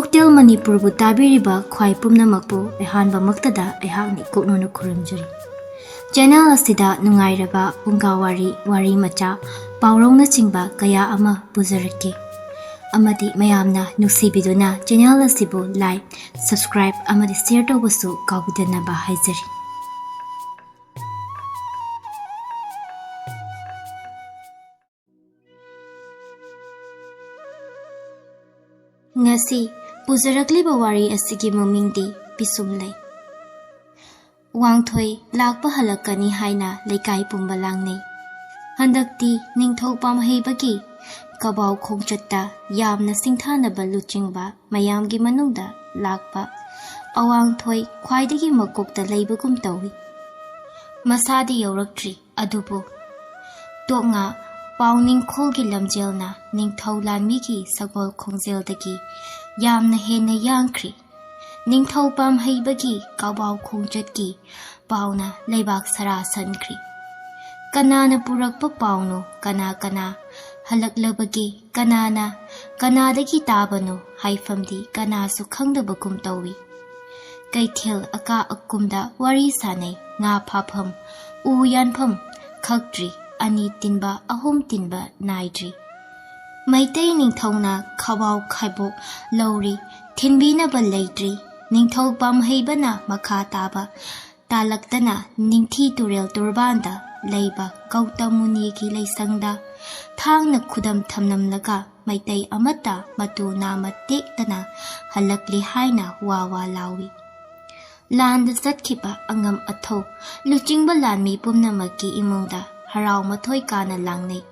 Folktale Manipur bu tabiriba khwai pumnamakpu ehanba maktada ehakni koknona khuramjari. Channel asida nungairaba pungawari wari macha paurongna chingba kaya ama puzarake. Amadi mayamna nuksibiduna channel asibu like, subscribe amadi share tawbasu kawbidanaba haizari. Ngasi puzarakliba wari asigi mamingdi Peesumlei. Wangthoi lakpa halakani haina leikai pumba langnei. Handakti ningthokpam heibagi kabau khongchatta yamna singthanaba luchingba mayamgi manungda lakpa awangthoi khwaidagi makokta leibagum tawi. Masadi yaurakri adubu tonga Pauning Kolgi Lamjelna, Ningthau Lanmigi Sagol Kongzeldagi, Yamna Hena Yankri, Ningthau Pam Haibagi, Kabau Kongjatgi, Pauna, Lebak Sara Sankri. Kanana Purakpa Pauno, Kana, Halak Labagi, Kanadagi Tabano, Haifamdi, Kana Sukhangda Bakum Tawi. Kaitil Aka Akumda, Wari Sane, Nga Papham, Uyanpam, Kakdri. Ani tinba ahum tinba naidri. Maitay ningthawna khawaw khaibok lawri thinbina ba leitri. Ningthaw pamhaybana makha taba talaktana ningthi turel turbanda leiba Gautamuni-gi leisangda thangna khudam thamnamlaga maitay amata matu nama tektana halakli haina wawa lawi. Landa zatkhiba angam atho luchingba lanmi pumnamaki imungda Harau mathoi kana langnei.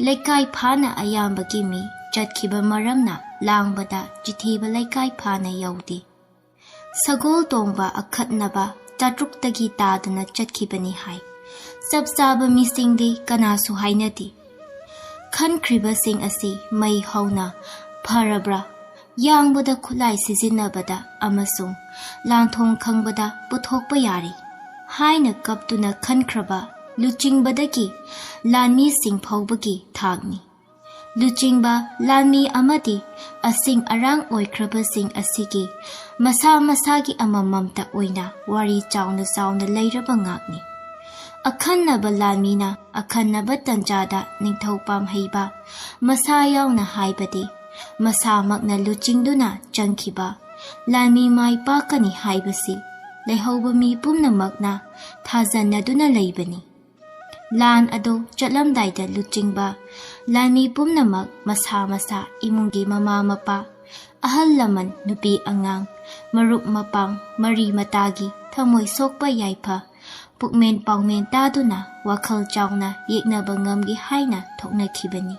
Leikai phana ayambagi mi chatkhiba maramna langbada chithiba leikai phana yaudi. Sagol tongba akhatnaba tatruktagi tadana chatkibani hai. Sabsaba misingdi kanasu hainati. Khankriba sing asi mai hauna pharabra yangbada khulai sizinabada amasung lanthong khangbada puthokpa yari. Haina kaptuna khankraba Luchingba-dagi lanmi sing phawbagi thagni. Luchingba lanmi amadi asing arang oikraba sing asigi masa-masagi amamamta oina wari chauna leiraba ngakni. Akhannaba lanmina akhannaba tanjada ningthawpam heiba masa yauna haibadi masamakna luchingduna changkhiba lanmi mai pakani haibasi leihawba mi pumnamakna thazannaduna leibani. Lan ado chatlamdaida luchingba lanmi pumnamak masa imungi mama mapa ahal laman nupi angang marup mapang mari matagi thamoy sokpa yaipa pukmen pangmen taduna wakhal chawna yeknaba ngamgi haina thoknakhibani.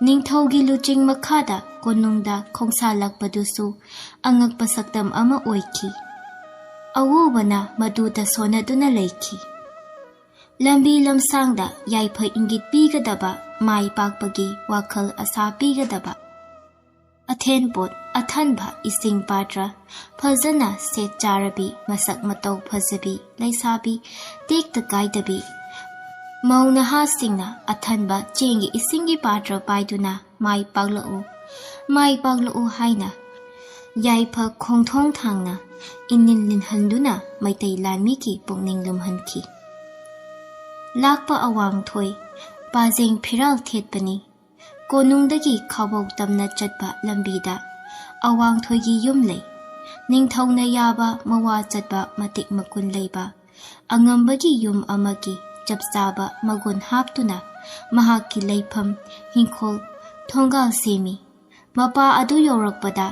Ningthawgi luching makhada konungda khongsalakpadusu angakpa saktam ama oikhi. Awubana maduda sonaduna leikhi. Lambi lamsangda yaipa ingit pigadaba mai pakpagi wakhal asa pigadaba. Athen pot athanba ising patra phazana set charabi masak matau phazabi laisabi tekta kaidabi. Mauna hasingna athanba chengi isingi patra paiduna mai paglau haina. Yaipa khongthong thangna inin linhanduna maitai lanmiki pungning lumhanki. Lakpa awang thoi, pazeng phiral thetpani. Konungdagi khawbaw tamna chatpa lambida, awang thoigi yumlei. Ningthawna yaba mawa chatpa matik makun leiba. Angambagi yum amagi chapsaba magun haptuna mahaki leifam hingkhol thongal semi. Mapa adu yorakpada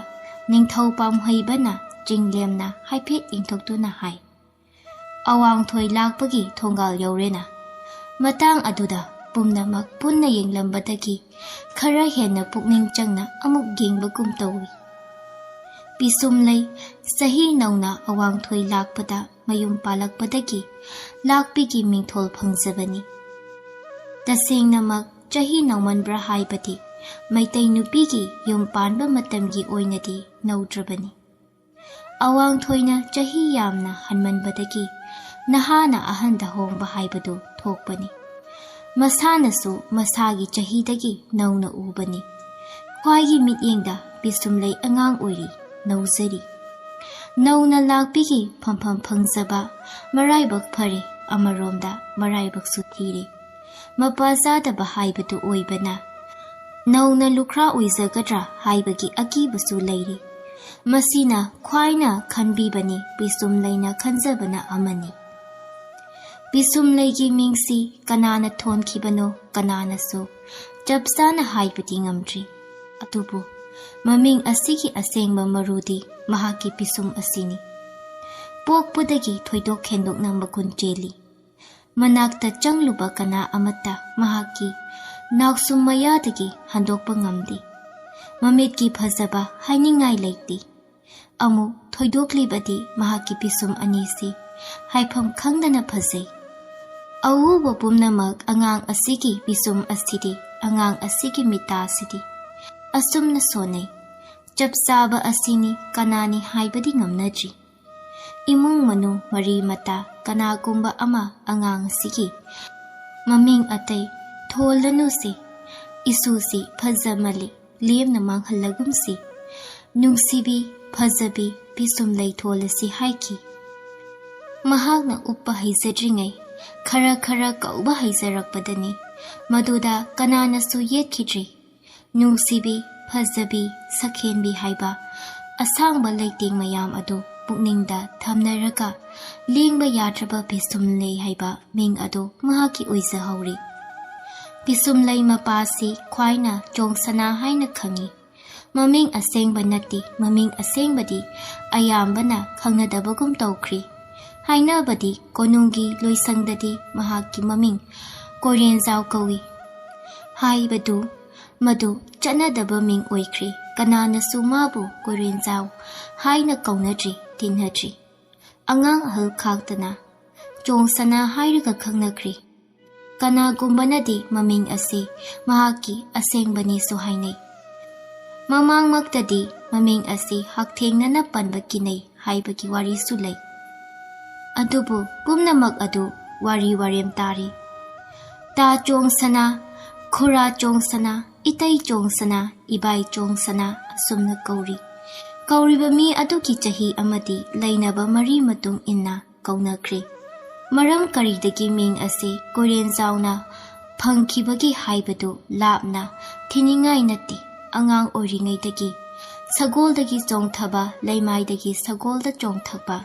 ningthawpam haibana jinglemna haiphet ingthoktuna hai. Awang thoi lakpagi thongal yorena. Matang aduda pumnamak punna yenglambadagi khara henna pukning changna amuk yengbagum tawi. Peesumlei sahi nauna awang thoi lakpada mayum palakpadagi lakpigi mingthol phangjabani. Tasengnamak chahi naumanbra haibadi maitai nupigi yum panba matamgi oinadi naudrabani. Awang thoina chahi yamna hanmanbadagi nahana ahanda hongba haibadu thokpani. Masanasu masagi chahidagi nauna ubani. ꯈ꯭ꯋꯥꯏꯒꯤ ꯃꯤꯠꯌꯦꯡꯗ ꯄꯤꯁꯨꯝꯂꯩ ꯑꯉꯥꯡ ꯑꯣꯏꯔꯤ, ꯅꯧꯖꯔꯤ꯫ ꯅꯧꯅ ꯂꯥꯛꯄꯤꯒꯤ ꯐꯝꯐꯝ ꯐꯪꯖꯕ ꯃꯔꯥꯏꯕꯛ ꯐꯔꯦ, ꯑꯃꯔꯣꯝꯗ ꯃꯔꯥꯏꯕꯛꯁꯨ ꯊꯤꯔꯦ꯫ ꯃꯄꯥ ꯆꯥꯗꯕ ꯍꯥꯏꯕꯗꯨ ꯑꯣꯏꯕꯅ ꯅꯧꯅ ꯂꯨꯈ꯭ꯔꯥ ꯑꯣꯏꯖꯒꯗ꯭ꯔꯥ ꯍꯥꯏꯕꯒꯤ ꯑꯀꯤꯕꯁꯨ ꯂꯩꯔꯤ꯫ ꯃꯁꯤꯅ ꯈ꯭ꯋꯥꯏꯅ ꯈꯟꯕꯤꯕꯅꯤ, ꯄꯤꯁꯨꯝꯂꯩꯅ ꯈꯟꯖꯕꯅ ꯑꯃꯅꯤ꯫ ꯄꯤꯁꯨꯝꯂꯩꯒꯤ ꯃꯤꯡꯁꯤ ꯀꯅꯥꯅ ꯊꯣꯟꯈꯤꯕꯅꯣ ꯀꯅꯥꯅꯁꯨ ꯆꯞ ꯆꯥꯅ ꯍꯥꯏꯕꯗꯤ ꯉꯝꯗ꯭ꯔꯤ꯫ ꯑꯗꯨꯕꯨ ꯃꯃꯤꯡ ꯑꯁꯤꯒꯤ ꯑꯁꯦꯡꯕ ꯃꯔꯨꯗꯤ ꯃꯍꯥꯛꯀꯤ ꯄꯤꯁꯨꯝ ꯑꯁꯤꯅꯤ꯫ ꯄꯣꯛꯄꯗꯒꯤ ꯊꯣꯏꯗꯣꯛ ꯍꯦꯟꯗꯣꯛꯅ ꯃꯒꯨꯟ ꯆꯦꯜꯂꯤ꯫ ꯃꯅꯥꯛꯇ ꯆꯪꯂꯨꯕ ꯀꯅꯥ ꯑꯃꯠꯇ ꯃꯍꯥꯛꯀꯤ ꯅꯥꯎꯁꯨꯝ ꯃꯌꯥꯗꯒꯤ ꯍꯟꯗꯣꯛꯄ ꯉꯝꯗꯦ꯫ ꯃꯃꯤꯠꯀꯤ ꯐꯖꯕ ꯍꯥꯏꯅꯤꯡꯉꯥꯏ ꯂꯩꯇꯦ꯫ ꯑꯃꯨꯛ ꯊꯣꯏꯗꯣꯛꯂꯤꯕꯗꯤ ꯃꯍꯥꯛꯀꯤ ꯄꯤꯁꯨꯝ ꯑꯅꯤꯁꯤ ꯍꯥꯏꯐꯝ ꯈꯪꯗꯅ ꯐꯖꯩ꯫ ꯑꯎꯕ ꯄꯨꯝꯅꯃꯛ ꯑꯉꯥꯡ ꯑꯁꯤꯒꯤ ꯄꯤꯁꯨꯝ ꯑꯁꯤꯗꯤ, ꯑꯉꯥꯡ ꯑꯁꯤꯒꯤ ꯃꯤꯠꯇꯥꯁꯤꯗꯤ ꯑꯁꯨꯝꯅ ꯁꯣꯟꯅꯩ꯫ ꯆꯞ ꯆꯥꯕ ꯑꯁꯤꯅꯤ ꯀꯅꯥꯅꯤ ꯍꯥꯏꯕꯗꯤ ꯉꯝꯅꯗ꯭ꯔꯤ꯫ ꯏꯃꯨꯡ ꯃꯅꯨꯡ ꯃꯔꯤ ꯃꯇꯥ ꯀꯅꯥꯒꯨꯝꯕ ꯑꯃ ꯑꯉꯥꯡ ꯑꯁꯤꯒꯤ ꯃꯃꯤꯡ ꯑꯇꯩ ꯊꯣꯜꯂꯅꯨꯁꯤ, ꯏꯁꯨꯁꯤ ꯐꯖꯃꯜꯂꯤ, ꯂꯦꯝꯅ ꯃꯥꯡꯍꯜꯂꯒꯨꯝꯁꯤ, ꯅꯨꯡꯁꯤꯕꯤ ꯐꯖꯕꯤ ꯄꯤꯁꯨꯝꯂꯩ ꯊꯣꯜꯂꯁꯤ ꯍꯥꯏꯈꯤ꯫ ꯃꯍꯥꯛꯅ ꯎꯞꯄ ꯍꯩꯖꯗ꯭ꯔꯤꯉꯩ ꯈꯔ ꯈꯔ ꯀꯧꯕ ꯍꯩꯖꯔꯛꯄꯗꯅꯤ ꯃꯗꯨꯗ ꯀꯅꯥꯅꯁꯨ ꯌꯦꯠꯈꯤꯗ꯭ꯔꯤ꯫ ꯅꯨꯡꯁꯤꯕꯤ ꯐꯖꯕꯤ ꯁꯈꯦꯟꯕꯤ ꯍꯥꯏꯕ ꯑꯁꯥꯡꯕ ꯂꯩꯇꯦꯡ ꯃꯌꯥꯝ ꯑꯗꯨ ꯄꯨꯛꯅꯤꯡꯗ ꯊꯝꯅꯔꯒ ꯂꯦꯡꯕ ꯌꯥꯗ꯭ꯔꯕ ꯄꯤꯁꯨꯝꯂꯩ ꯍꯥꯏꯕ ꯃꯤꯡ ꯑꯗꯨ ꯃꯍꯥꯛꯀꯤ ꯑꯣꯏꯖꯍꯧꯔꯤ꯫ ꯄꯤꯁꯨꯝꯂꯩ ꯃꯄꯥꯁꯤ ꯈ꯭ꯋꯥꯏꯅ ꯆꯣꯡꯁꯅꯥ ꯍꯥꯏꯅ ꯈꯪꯉꯤ꯫ ꯃꯃꯤꯡ ꯑꯁꯦꯡꯕ ꯅꯠꯇꯦ, ꯃꯃꯤꯡ ꯑꯁꯦꯡꯕꯗꯤ ꯑꯌꯥꯝꯕꯅ ꯈꯪꯅꯗꯕꯒꯨꯝ ꯇꯧꯈ꯭ꯔꯤ꯫ ꯍꯥꯏꯅꯕꯗꯤ ꯀꯣꯅꯨꯡꯒꯤ ꯂꯣꯏꯁꯪꯗꯗꯤ ꯃꯍꯥꯛꯀꯤ ꯃꯃꯤꯡ ꯀꯣꯏꯔꯦꯟꯖꯥꯎ ꯀꯧꯏ ꯍꯥꯏꯕꯗꯨ ꯃꯗꯨ ꯆꯠꯅꯗꯕ ꯃꯤꯡ ꯑꯣꯏꯈ꯭ꯔꯤ꯫ ꯀꯅꯥꯅꯁꯨ ꯃꯥꯕꯨ ꯀꯣꯏꯔꯦꯟꯖꯥꯎ ꯍꯥꯏꯅ ꯀꯧꯅꯗ꯭ꯔꯤ, ꯇꯤꯟꯅꯗ꯭ꯔꯤ꯫ ꯑꯉꯥꯡ ꯑꯍꯜ ꯈꯥꯛꯇꯅ ꯆꯣꯡꯁꯅꯥ ꯍꯥꯏꯔꯒ ꯈꯪꯅꯈ꯭ꯔꯤ꯫ ꯀꯅꯥꯒꯨꯝꯕꯅꯗꯤ ꯃꯃꯤꯡ ꯑꯁꯤ ꯃꯍꯥꯛꯀꯤ ꯑꯁꯦꯡꯕꯅꯤꯁꯨ ꯍꯥꯏꯅꯩ꯫ ꯃꯃꯥꯡꯃꯛꯇꯗꯤ ꯃꯃꯤꯡ ꯑꯁꯤ ꯍꯛꯊꯦꯡꯅꯅ ꯄꯟꯕ ꯀꯤꯅꯩ ꯍꯥꯏꯕꯒꯤ ꯋꯥꯔꯤꯁꯨ ꯂꯩ꯫ ꯑꯗꯨꯕꯨ ꯄꯨꯝꯅꯃꯛ ꯑꯗꯨ ꯋꯥꯔꯤ ꯋꯥꯔꯦꯝ ꯇꯥꯔꯤ꯫ ꯇꯥ ꯆꯣꯡꯁꯅꯥ, ꯈꯨꯔꯥ ꯆꯣꯡꯁꯅꯥ, ꯏꯇꯩ ꯆꯣꯡꯁꯅꯥ, ꯏꯕꯥꯏ ꯆꯣꯡꯁꯅꯥ ꯑꯁꯨꯝꯅ ꯀꯧꯔꯤ꯫ ꯀꯧꯔꯤꯕ ꯃꯤ ꯑꯗꯨꯒꯤ ꯆꯍꯤ ꯑꯃꯗꯤ ꯂꯩꯅꯕ ꯃꯔꯤ ꯃꯇꯨꯡ ꯏꯟꯅ ꯀꯧꯅꯈ꯭ꯔꯦ꯫ ꯃꯔꯝ ꯀꯔꯤꯗꯒꯤ ꯃꯤꯡ ꯑꯁꯤ ꯀꯣꯏꯔꯦꯟꯖꯥꯎꯅ ꯐꯪꯈꯤꯕꯒꯤ ꯍꯥꯏꯕꯗꯨ ꯂꯥꯞꯅ ꯊꯤꯅꯤꯡꯉꯥꯏ ꯅꯠꯇꯦ꯫ ꯑꯉꯥꯡ ꯑꯣꯏꯔꯤꯉꯩꯗꯒꯤ ꯁꯒꯣꯜꯗꯒꯤ ꯆꯣꯡꯊꯕ, ꯂꯩꯃꯥꯏꯗꯒꯤ ꯁꯒꯣꯜꯗ ꯆꯣꯡꯊꯕ,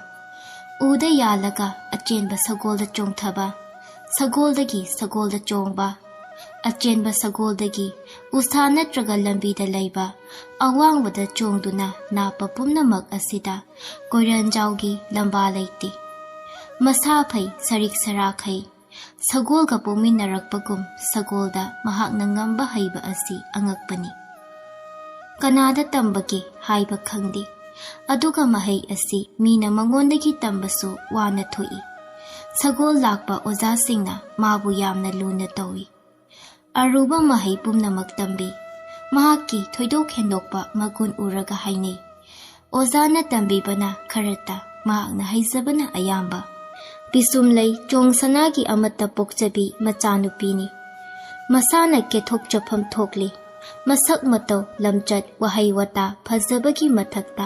ꯎꯗ ꯌꯥꯜꯂꯒ ꯑꯆꯦꯟꯕ ꯁꯒꯣꯜꯗ ꯆꯣꯡꯊꯕ, ꯁꯒꯣꯜꯗꯒꯤ ꯁꯒꯣꯜꯗ ꯆꯣꯡꯕ, ꯑꯆꯦꯟꯕ ꯁꯒꯣꯜꯗꯒꯤ ꯎꯁꯥ ꯅꯠꯇ꯭ꯔꯒ ꯂꯝꯕꯤꯗ ꯂꯩꯕ ꯑꯋꯥꯡꯕꯗ ꯆꯣꯡꯗꯨꯅ ꯅꯥꯞꯄ ꯄꯨꯝꯅꯃꯛ ꯑꯁꯤꯗ ꯀꯣꯏꯔꯦꯟꯖꯥꯎꯒꯤ ꯂꯝꯕꯥ ꯂꯩꯇꯦ꯫ ꯃꯁꯥ ꯐꯩ, ꯁꯔꯤꯛ ꯁꯔꯥꯈꯩ ꯁꯒꯣꯜꯒ ꯄꯣꯛꯃꯤꯟꯅꯔꯛꯄꯒꯨꯝ ꯁꯒꯣꯜꯗ ꯃꯍꯥꯛꯅ ꯉꯝꯕ ꯍꯩꯕ ꯑꯁꯤ ꯑꯉꯛꯄꯅꯤ꯫ ꯀꯅꯥꯗ ꯇꯝꯕꯒꯦ ꯍꯥꯏꯕ ꯈꯪꯗꯦ꯫ ꯑꯗꯨꯒ ꯃꯍꯩ ꯑꯁꯤ ꯃꯤꯅ ꯃꯉꯣꯟꯗꯒꯤ ꯇꯝꯕꯁꯨ ꯋꯥꯅ ꯊꯣꯛꯏ꯫ ꯁꯒꯣꯜ ꯂꯥꯛꯄ ꯑꯣꯖꯥꯁꯤꯡꯅ ꯃꯥꯕꯨ ꯌꯥꯝꯅ ꯂꯨꯅ ꯇꯧꯏ꯫ ꯑꯔꯨꯕ ꯃꯍꯩ ꯄꯨꯝꯅꯃꯛ ꯇꯝꯕꯤ꯫ ꯃꯍꯥꯛꯀꯤ ꯊꯣꯏꯗꯣꯛ ꯍꯦꯟꯗꯣꯛꯄ ꯃꯒꯨꯟ ꯎꯔꯒ ꯍꯥꯏꯅꯩ, ꯑꯣꯖꯥꯅ ꯇꯝꯕꯤꯕꯅ ꯈꯔꯇ, ꯃꯍꯥꯛꯅ ꯍꯩꯖꯕꯅ ꯑꯌꯥꯝꯕ꯫ ꯄꯤꯁꯨꯝꯂꯩ ꯆꯣꯡꯁꯅꯥꯒꯤ ꯑꯃꯠꯇ ꯄꯣꯛꯆꯕꯤ ꯃꯆꯥꯅꯨꯄꯤꯅꯤ꯫ ꯃꯁꯥꯅ ꯀꯦꯊꯣꯛꯆꯐꯝ ꯊꯣꯛꯂꯤ꯫ ꯃꯁꯛ ꯃꯇꯧ, ꯂꯝꯆꯠ, ꯋꯥꯍꯩ ꯋꯥꯇꯥ ꯐꯖꯕꯒꯤ ꯃꯊꯛꯇ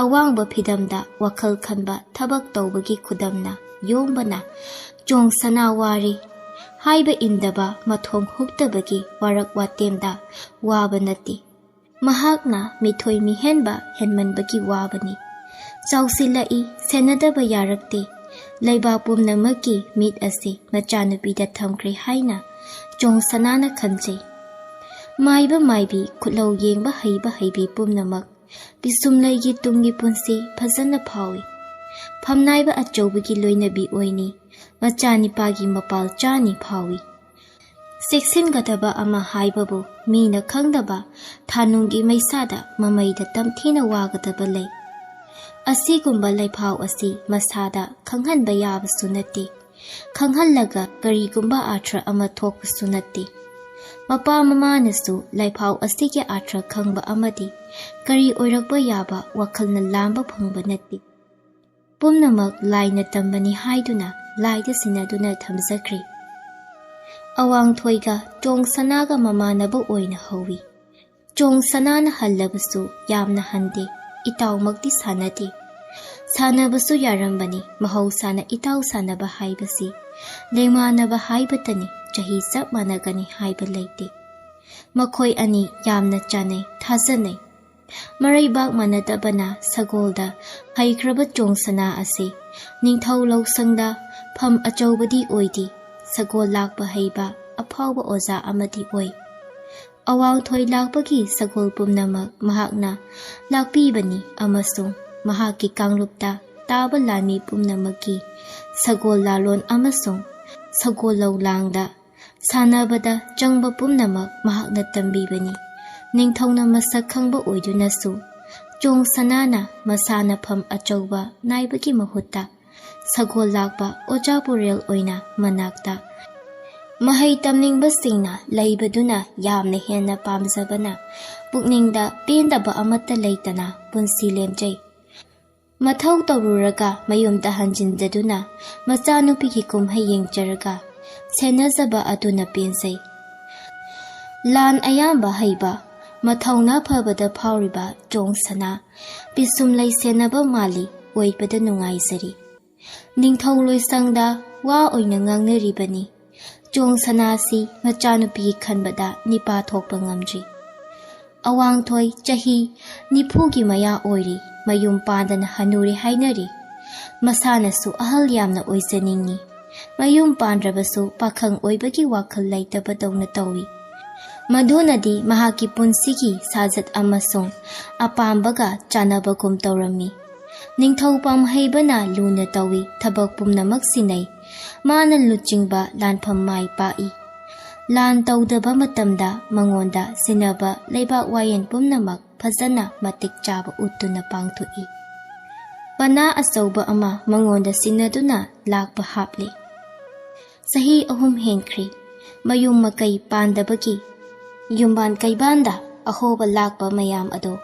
ꯑꯋꯥꯡꯕ ꯐꯤꯗꯝꯗ ꯋꯥꯈꯜ ꯈꯟꯕ, ꯊꯕꯛ ꯇꯧꯕꯒꯤ ꯈꯨꯗꯝꯅ ꯌꯣꯝꯕꯅ ꯆꯣꯡꯁꯅꯥ ꯋꯥꯔꯤ ꯍꯥꯏꯕ ꯏꯟꯗꯕ, ꯃꯊꯣꯡ ꯍꯨꯛꯇꯕꯒꯤ ꯋꯥꯔꯛ ꯋꯥꯇꯦꯝꯗ ꯋꯥꯕ ꯅꯠꯇꯦ꯫ ꯃꯍꯥꯛꯅ ꯃꯤꯊꯣꯏ ꯃꯤꯍꯦꯟꯕ ꯍꯦꯟꯃꯟꯕꯒꯤ ꯋꯥꯕꯅꯤ꯫ ꯆꯥꯎꯁꯤꯜꯂꯛꯏ, ꯁꯦꯟꯅꯗꯕ ꯌꯥꯔꯛꯇꯦ꯫ ꯂꯩꯕꯥꯛ ꯄꯨꯝꯅꯃꯛꯀꯤ ꯃꯤꯠ ꯑꯁꯤ ꯃꯆꯥꯅꯨꯄꯤꯗ ꯊꯝꯈ꯭ꯔꯦ ꯍꯥꯏꯅ ꯆꯣꯡꯁꯅꯥꯅ ꯈꯟꯖꯩ꯫ ꯃꯥꯏꯕ ꯃꯥꯏꯕꯤ, ꯈꯨꯠꯂꯧ ꯌꯦꯡꯕ ꯍꯩꯕ ꯍꯩꯕꯤ ꯄꯨꯝꯅꯃꯛ ꯄꯤꯁꯨꯝꯂꯩꯒꯤ ꯇꯨꯡꯒꯤ ꯄꯨꯟꯁꯤ ꯐꯖꯅ ꯐꯥꯎꯏ꯫ ꯐꯝꯅꯥꯏꯕ ꯑꯆꯧꯕꯒꯤ ꯂꯣꯏꯅꯕꯤ ꯑꯣꯏꯅꯤ꯫ ꯃꯆꯥꯅꯤꯄꯥꯒꯤ ꯃꯄꯥꯜ ꯆꯥꯅꯤ ꯐꯥꯎꯏ꯫ ꯆꯦꯛꯁꯤꯟꯒꯗꯕ ꯑꯃ ꯍꯥꯏꯕꯕꯨ ꯃꯤꯅ ꯈꯪꯗꯕ ꯊꯥꯅꯨꯡꯒꯤ ꯃꯩꯁꯥꯗ ꯃꯃꯩꯗ ꯇꯝꯊꯤꯅ ꯋꯥꯒꯗꯕ ꯂꯩ꯫ ꯑꯁꯤꯒꯨꯝꯕ ꯂꯩꯐꯥꯎ ꯑꯁꯤ ꯃꯁꯥꯗ ꯈꯪꯍꯟꯕ ꯌꯥꯕꯁꯨ ꯅꯠꯇꯦ꯫ ꯈꯪꯍꯜꯂꯒ ꯀꯔꯤꯒꯨꯝꯕ ꯑꯥꯔꯊ ꯑꯃ ꯊꯣꯛꯄꯁꯨ ꯅꯠꯇꯦ꯫ ꯃꯄꯥ ꯃꯃꯥꯅꯁꯨ ꯂꯩꯐꯥꯎ ꯑꯁꯤꯒꯤ ꯑꯥꯔꯊ ꯈꯪꯕ ꯑꯃꯗꯤ ꯀꯔꯤ ꯑꯣꯏꯔꯛꯄ ꯌꯥꯕ ꯋꯥꯈꯜꯅ ꯂꯥꯝꯕ ꯐꯪꯕ ꯅꯠꯇꯦ꯫ ꯄꯨꯝꯅꯃꯛ ꯂꯥꯏꯅ ꯇꯝꯕꯅꯤ ꯍꯥꯏꯗꯨꯅ ꯂꯥꯏꯗ ꯁꯤꯟꯅꯗꯨꯅ ꯊꯝꯖꯈ꯭ꯔꯤ꯫ ꯑꯋꯥꯡꯊꯣꯏꯒ ꯆꯣꯡꯁꯅꯥꯒ ꯃꯃꯥꯟꯅꯕ ꯑꯣꯏꯅ ꯍꯧꯏ꯫ Chong sanana halabasu yamna hande itaw magdi sanati. Sanabasu yarambani mahausana itaw sanaba haibasi. Lengmanaba haibatani chahi sab managani haiba leite. Makhoi ani yamna chanai thazanai. Maraibak manadabana sagolda haikraba chong sana ase. Ningthau lausangda pham achawbadi oidi. Sagol lakba haiba apawba oza amadi oi. Awang thoi lakbagi sagol pumnamak mahakna lakpibani amasung mahaki kanglupta taba lami pumnamaki sagol lalon amasung sagol lawlangda sanabada changba pumnamak mahakna tambibani. Ningthawna masak khangba oidunasu chong sanana masana pham achawba naibagi mahutta sagol lakba ojapurel oina manakta mahai tamningbasingna laibaduna yamna henna pamjabana pukningda pendaba amata leitana punsi lemjai. Mathau tawruraga mayumda hanjindaduna machanupigi kumhai yengjaraga senazaba aduna pensai. Lan ayamba haiba mathawna phabada phawriba chong sana Peesumlei senaba mali oibada nungaisari. Ningthau loisangda wa oina ngangnaribani. Chong sanasi machanupi khanbada nipa thokpa ngamdri. Awang thoi chahi nipugi maya oiri mayum pandana hanuri hainari. Masanasu ahal yamna oizaningi. Mayum pandrabasu pakhang oibagi wakhal laitabadawna tawi. Madunadi mahaki punsigi sajat amasong apambaga chanabagum tawrami. Ningthau pam haibana luna tawi thabak pumnamak sinai. Mana luchingba lan pham mai pai. Lan tawdaba matamda mangonda sinaba leibak wayan pumnamak phajana matik chaba uttuna pangthui. Pana asawba ama mangonda sinaduna lakpa hapli. Sahi ahum henkri mayum makai pandabagi. Yumban kaibanda ahoba lakpa mayam ado.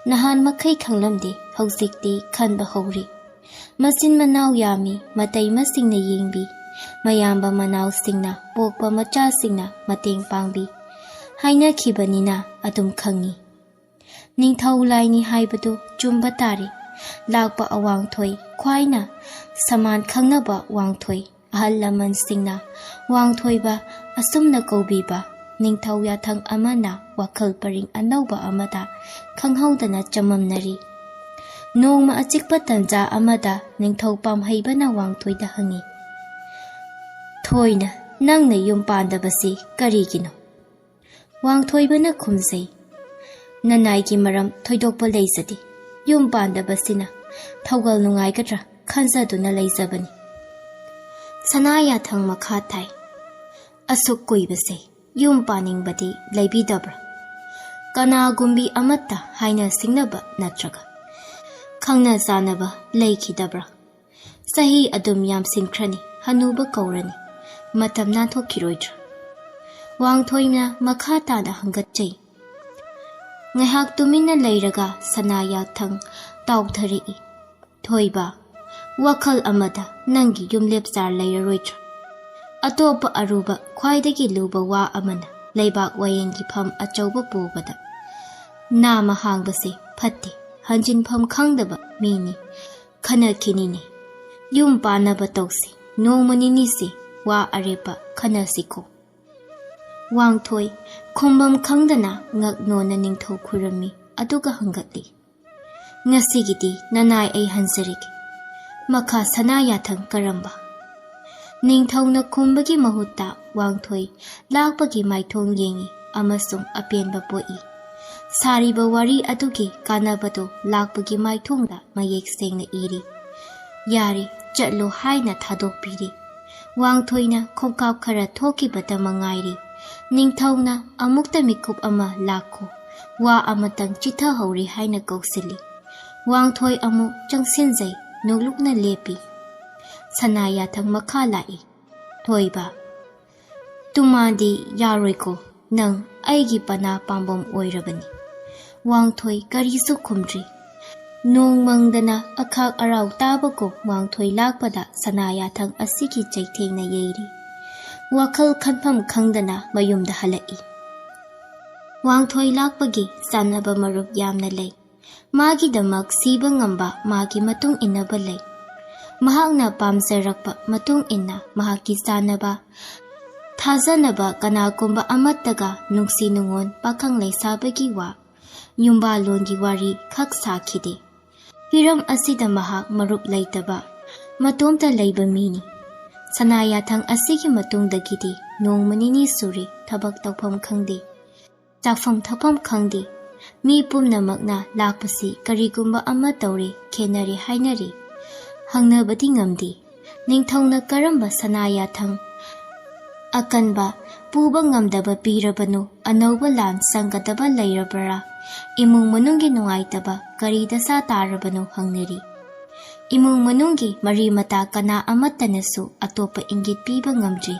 Nahan makai khanglamdi hausikti khanba hori. Masin manaw yami matay masingna yingbi. Mayamba manaw singna pokpa macha singna mateng pangbi. Haina khibanina adum khangi. Ningthau laini haibadu chumba tari. Lakpa awang thoi khwaina saman khangnaba wang thoi. Ahal laman singna wang thoi ba asumna kaubiba. Ningthau yathang amana wakhal paring anawba amada khanghaudana chamamnari. Nongma achikpa tanja amada ningthau pam haibana wang thoida hangi. Thoina nangna yum pandabasi karigino. Wang thoibana khumsai. Nanaigi maram thoidokpa leizadi. Yum pandabasina thaugal nungaigadra khansaduna leizabani. Sanaya thang makha thai. Asuk kuibase yum paningbadi leibidabra. Kana gumbi amata haina singnaba natraga. Khangna zanaba leikidabra. Sahi adum yam sinkrani hanuba kaurani. Matam nathokkiroidra. Wang thoina makha tada hangatjai. Ngahak tumina leiraga sanaya thang tawthari. Thoiba wakhal amada nangi yumlepsar leiraroidra. Atopa aruba khwaidagi luba wa amana leibak wayengi pham achawba pubada. Nama hangbase phatti. Hanjin pham khangdaba mini khana kinini yum panaba tawsi nomanini si wa arepa khana siko. Wang thoi khumbam khangdana ngak nona ningthau khurami aduga hangatli. Ngasigidi nanai ai hansarik. Makha sanaya thang karamba. Ningthau khumbagi mahutta wang thoi lakpagi maithong yengi amasung apenba poi. Sariba wari adugi kanabado lakpagi maithongda mayek sengna iri. Yari chatlo haina thadokpiri. Wang thoina khongkap khara thokibada mangairi. Ningthawna amukta mikup ama lakho. Wa amatang chitha hauri haina kausili. Wang thoi amuk changsinjai nuglukna lepi. Sanaya thang makha lai. Thoiba. Tumadi yaroiko nang aigi pana pambam oirabani. Wang thoi karisu khumdri. Nong mangdana akhak arau tabako wang thoi lakpada sanaya thang asiki chaithengna yeiri. Wakhal khanpham khangdana mayumda halai. ꯋꯥꯡꯊꯣꯏ ꯂꯥꯛꯄꯒꯤ ꯆꯥꯟꯅꯕ ꯃꯔꯨꯞ ꯌꯥꯝꯅ ꯂꯩ꯫ ꯃꯥꯒꯤꯗꯃꯛ ꯁꯤꯕ ꯉꯝꯕ ꯃꯥꯒꯤ ꯃꯇꯨꯡ ꯏꯟꯅꯕ ꯂꯩ꯫ ꯃꯍꯥꯛꯅ ꯄꯥꯝꯖꯔꯛꯄ ꯃꯇꯨꯡ ꯏꯟꯅ ꯃꯍꯥꯛꯀꯤ ꯆꯥꯟꯅꯕ ꯊꯥꯖꯅꯕ ꯀꯅꯥꯒꯨꯝꯕ ꯑꯃꯠꯇꯒ ꯅꯨꯡꯁꯤ ꯅꯨꯡꯉꯣꯟ ꯄꯥꯈꯪ ꯂꯩꯁꯥꯕꯒꯤ ꯋꯥ ꯌꯨꯝꯕꯥꯂꯣꯟꯒꯤ ꯋꯥꯔꯤ ꯈꯛ ꯁꯥꯈꯤꯗꯦ꯫ ꯍꯤꯔꯝ ꯑꯁꯤꯗ ꯃꯍꯥꯛ ꯃꯔꯨꯞ ꯂꯩꯇꯕ ꯃꯇꯣꯝꯇ ꯂꯩꯕ ꯃꯤꯅꯤ꯫ ꯁꯅꯥꯌꯥꯊꯪ ꯑꯁꯤꯒꯤ ꯃꯇꯨꯡꯗꯒꯤꯗꯤ ꯅꯣꯡꯃ ꯅꯤꯅꯤ ꯁꯨꯔꯦ ꯊꯕꯛ ꯇꯧꯐꯝ ꯈꯪꯗꯦ, ꯆꯥꯐꯝ ꯊꯛꯐꯝ ꯈꯪꯗꯦ꯫ ꯃꯤ ꯄꯨꯝꯅꯃꯛꯅ ꯂꯥꯛꯄꯁꯤ ꯀꯔꯤꯒꯨꯝꯕ ꯑꯃ ꯇꯧꯔꯦ, ꯈꯦꯟꯅꯔꯦ ꯍꯥꯏꯅꯔꯦ꯫ ꯍꯪꯅꯕꯗꯤ ꯉꯝꯗꯦ ꯅꯤꯡꯊꯧꯅ ꯀꯔꯝꯕ ꯁꯅꯥꯌꯥꯊꯪ ꯑꯀꯟꯕ ꯄꯨꯕ ꯉꯝꯗꯕ ꯄꯤꯔꯕꯅꯣ? ꯑꯅꯧꯕ ꯂꯥꯟ ꯆꯪꯒꯗꯕ ꯂꯩꯔꯕ꯭ꯔꯥ? ꯏꯃꯨꯡ ꯃꯅꯨꯡꯒꯤ ꯅꯨꯡꯉꯥꯏꯇꯕ ꯀꯔꯤ ꯗꯁꯥ ꯇꯥꯔꯕꯅꯣ ꯍꯪꯅꯔꯤ꯫ ꯏꯃꯨꯡ ꯃꯅꯨꯡꯒꯤ ꯃꯔꯤ ꯃꯇꯥ ꯀꯅꯥ ꯑꯃꯠꯇꯅꯁꯨ ꯑꯇꯣꯞꯄ ꯏꯪꯒꯤꯠ ꯄꯤꯕ ꯉꯝꯗ꯭ꯔꯤ꯫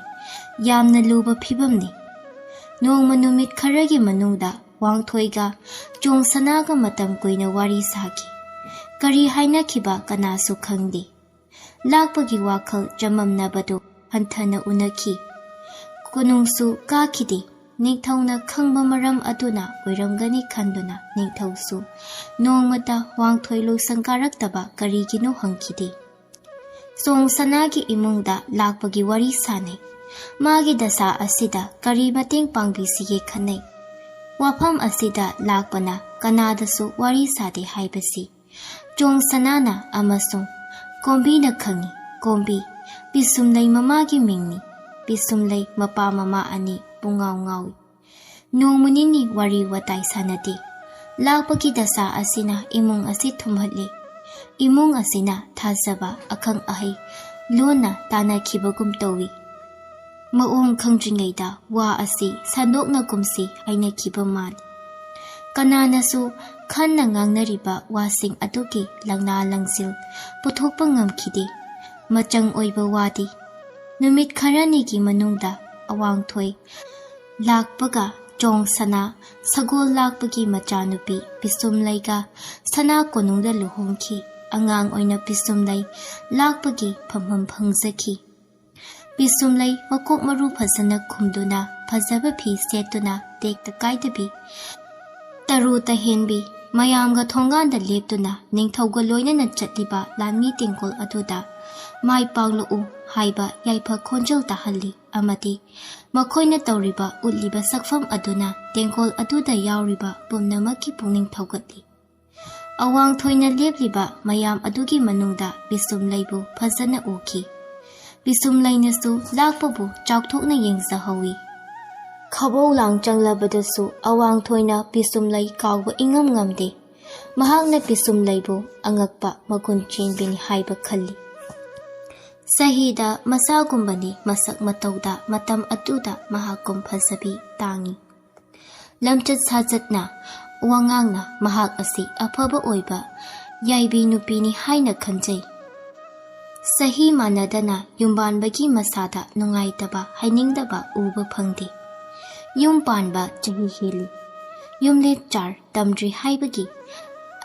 ꯌꯥꯝꯅ ꯂꯨꯕ ꯐꯤꯕꯝꯅꯤ꯫ ꯅꯣꯡꯃ ꯅꯨꯃꯤꯠ ꯈꯔꯒꯤ ꯃꯅꯨꯡꯗ ꯋꯥꯡꯊꯣꯏꯒ ꯆꯣꯡꯁꯅꯥꯒ ꯃꯇꯝ ꯀꯨꯏꯅ ꯋꯥꯔꯤ ꯁꯥꯈꯤ꯫ ꯀꯔꯤ ꯍꯥꯏꯅꯈꯤꯕ ꯀꯅꯥꯁꯨ ꯈꯪꯗꯦ꯫ ꯂꯥꯛꯄꯒꯤ ꯋꯥꯈꯜ ꯆꯃꯝꯅꯕꯗꯨ ꯍꯟꯊꯅ ꯎꯅꯈꯤ꯫ ꯀꯣꯅꯨꯡꯁꯨ ꯀꯥꯈꯤꯗꯦ꯫ ꯅꯤꯡꯊꯧꯅ ꯈꯪꯕ ꯃꯔꯝ ꯑꯗꯨꯅ ꯑꯣꯏꯔꯝꯒꯅꯤ ꯈꯟꯗꯨꯅ ꯅꯤꯡꯊꯧꯁꯨ ꯅꯣꯡꯃꯇ ꯋꯥꯡꯊꯣꯏ ꯂꯣꯏꯁꯪ ꯀꯥꯔꯛꯇꯕ ꯀꯔꯤꯒꯤꯅꯣ ꯍꯪꯈꯤꯗꯦ꯫ ꯆꯣꯡꯁꯅꯥꯒꯤ ꯏꯃꯨꯡꯗ ꯂꯥꯛꯄꯒꯤ ꯋꯥꯔꯤ ꯁꯥꯅꯩ꯫ ꯃꯥꯒꯤ ꯗꯁꯥ ꯑꯁꯤꯗ ꯀꯔꯤ ꯃꯇꯦꯡ ꯄꯥꯡꯕꯤꯁꯤꯒꯦ ꯈꯟꯅꯩ꯫ ꯋꯥꯐꯝ ꯑꯁꯤꯗ ꯂꯥꯛꯄꯅ ꯀꯅꯥꯗꯁꯨ ꯋꯥꯔꯤ ꯁꯥꯗꯦ ꯍꯥꯏꯕꯁꯤ ꯆꯣꯡꯁꯅꯥꯅ ꯑꯃꯁꯨꯡ ꯀꯣꯝꯕꯤꯅ ꯈꯪꯏ꯫ ꯀꯣꯝꯕꯤ ꯄꯤꯁꯨꯝꯂꯩ ꯃꯃꯥꯒꯤ ꯃꯤꯡꯅꯤ꯫ ꯄꯤꯁꯨꯝꯂꯩ ꯃꯄꯥ ꯃꯃꯥ ꯑꯅꯤ ꯄꯨꯡꯉꯥꯎ ꯉꯥꯎꯏ꯫ ꯅꯣꯡꯃ ꯅꯤꯅꯤ ꯋꯥꯔꯤ ꯋꯥꯇꯥꯏ ꯁꯥꯅꯗꯦ꯫ ꯂꯥꯛꯄꯒꯤ ꯗꯁꯥ ꯑꯁꯤꯅ ꯏꯃꯨꯡ ꯑꯁꯤ ꯊꯨꯝꯍꯠꯂꯤ꯫ ꯏꯃꯨꯡ ꯑꯁꯤꯅ ꯊꯥꯖꯕ ꯑꯈꯪ ꯑꯍꯩ ꯂꯣꯟꯅ ꯇꯥꯟꯅꯈꯤꯕꯒꯨꯝ ꯇꯧꯏ꯫ ꯃꯑꯣꯡ ꯈꯪꯗ꯭ꯔꯤꯉꯩꯗ ꯋꯥ ꯑꯁꯤ ꯁꯟꯗꯣꯛꯅꯒꯨꯝꯁꯤ ꯍꯥꯏꯅꯈꯤꯕ ꯃꯥꯜꯂꯤ꯫ ꯀꯅꯥꯅꯁꯨ ꯈꯟꯅ ꯉꯥꯡꯅꯔꯤꯕ ꯋꯥꯁꯤꯡ ꯑꯗꯨꯒꯤ ꯂꯪꯅꯥ ꯂꯪꯖꯤꯜ ꯄꯨꯊꯣꯛꯄ ꯉꯝꯈꯤꯗꯦ꯫ ꯃꯆꯪ ꯑꯣꯏꯕ ꯋꯥꯗꯤ ꯅꯨꯃꯤꯠ ꯈꯔꯅꯤꯒꯤ ꯃꯅꯨꯡꯗ ꯑꯋꯥꯡꯊꯣꯏ ꯂꯥꯛꯄꯒ ꯆꯣꯡꯁꯅꯥ ꯁꯒꯣꯜ ꯂꯥꯛꯄꯒꯤ ꯃꯆꯥꯅꯨꯄꯤ ꯄꯤꯁꯨꯝꯂꯩꯒ ꯁꯅꯥ ꯀꯣꯅꯨꯡꯗ ꯂꯨꯍꯣꯡꯈꯤ꯫ ꯑꯉꯥꯡ ꯑꯣꯏꯅ ꯄꯤꯁꯨꯝꯂꯩ ꯂꯥꯛꯄꯒꯤ ꯐꯝꯐꯝ ꯐꯪꯖꯈꯤ꯫ ꯄꯤꯁꯨꯝꯂꯩ ꯃꯀꯣꯛ ꯃꯔꯨ ꯐꯖꯅ ꯈꯨꯝꯗꯨꯅ ꯐꯖꯕ ꯐꯤ ꯁꯦꯠꯇꯨꯅ ꯇꯦꯛꯇ ꯀꯥꯏꯗꯕꯤ ꯇꯔꯨ ꯇꯍꯦꯟꯕꯤ ꯃꯌꯥꯝꯒ ꯊꯣꯡꯒꯥꯟꯗ ꯂꯦꯞꯇꯨꯅ ꯅꯤꯡꯊꯧꯒ ꯂꯣꯏꯅꯅ ꯆꯠꯂꯤꯕ ꯂꯥꯟꯃꯤ ꯇꯦꯡꯀꯣꯜ ꯑꯗꯨꯗ ꯃꯥꯏ ꯄꯥꯛꯂꯛꯎ ꯍꯥꯏꯕ ꯌꯥꯏꯐ ꯈꯣꯟꯖꯦꯜ ꯇꯥꯍꯜꯂꯤ꯫ ꯑꯃꯗꯤ ꯃꯈꯣꯏꯅ ꯇꯧꯔꯤꯕ ꯎꯠꯂꯤꯕ ꯁꯛꯐꯝ ꯑꯗꯨꯅ ꯇꯦꯡꯀꯣꯜ ꯑꯗꯨꯗ ꯌꯥꯎꯔꯤꯕ ꯄꯨꯝꯅꯃꯛꯀꯤ ꯄꯨꯛꯅꯤꯡ ꯊꯧꯒꯠꯂꯤ꯫ ꯑꯋꯥꯡꯊꯣꯏꯅ ꯂꯦꯞꯂꯤꯕ ꯃꯌꯥꯝ ꯑꯗꯨꯒꯤ ꯃꯅꯨꯡꯗ ꯄꯤꯁꯨꯝꯂꯩꯕꯨ ꯐꯖꯅ ꯎꯈꯤ꯫ ꯄꯤꯁꯨꯝꯂꯩꯅꯁꯨ ꯂꯥꯛꯄꯕꯨ ꯆꯥꯎꯊꯣꯛꯅ ꯌꯦꯡꯖꯍꯧꯏ꯫ ꯈꯕꯧ ꯂꯥꯡ ꯆꯪꯂꯕꯗꯁꯨ ꯑꯋꯥꯡꯊꯣꯏꯅ ꯄꯤꯁꯨꯝꯂꯩ ꯀꯥꯎꯕ ꯏꯉꯝ ꯉꯝꯗꯦ꯫ ꯃꯍꯥꯛꯅ ꯄꯤꯁꯨꯝꯂꯩꯕꯨ ꯑꯉꯛꯄ ꯃꯒꯨꯟ ꯆꯦꯟꯕꯤꯅꯤ ꯍꯥꯏꯕ ꯈꯜꯂꯤ꯫ ꯆꯍꯤꯗ ꯃꯆꯥꯒꯨꯝꯕꯅꯤ ꯃꯁꯛ ꯃꯇꯧꯗ ꯃꯇꯝ ꯑꯗꯨꯗ ꯃꯍꯥꯛꯀꯨꯝ ꯐꯖꯕꯤ ꯇꯥꯡꯏ꯫ ꯂꯝꯆꯠ ꯁꯥꯖꯠꯅ ꯋꯥꯉꯥꯡꯅ ꯃꯍꯥꯛ ꯑꯁꯤ ꯑꯐꯕ ꯑꯣꯏꯕ ꯌꯥꯏꯕꯤ ꯅꯨꯄꯤꯅꯤ ꯍꯥꯏꯅ ꯈꯟꯖꯩ꯫ ꯆꯍꯤ ꯃꯥꯟꯅꯗꯅ ꯌꯨꯝꯕꯥꯟꯕꯒꯤ ꯃꯁꯥꯗ ꯅꯨꯡꯉꯥꯏꯇꯕ ꯍꯥꯏꯅꯤꯡꯗꯕ ꯎꯕ ꯐꯪꯗꯦ꯫ ꯌꯨꯝ ꯄꯥꯟꯕ ꯆꯍꯤ ꯍꯦꯜꯂꯤ꯫ ꯌꯨꯝꯂꯦꯠ ꯆꯥꯔ ꯇꯝꯗ꯭ꯔꯤ ꯍꯥꯏꯕꯒꯤ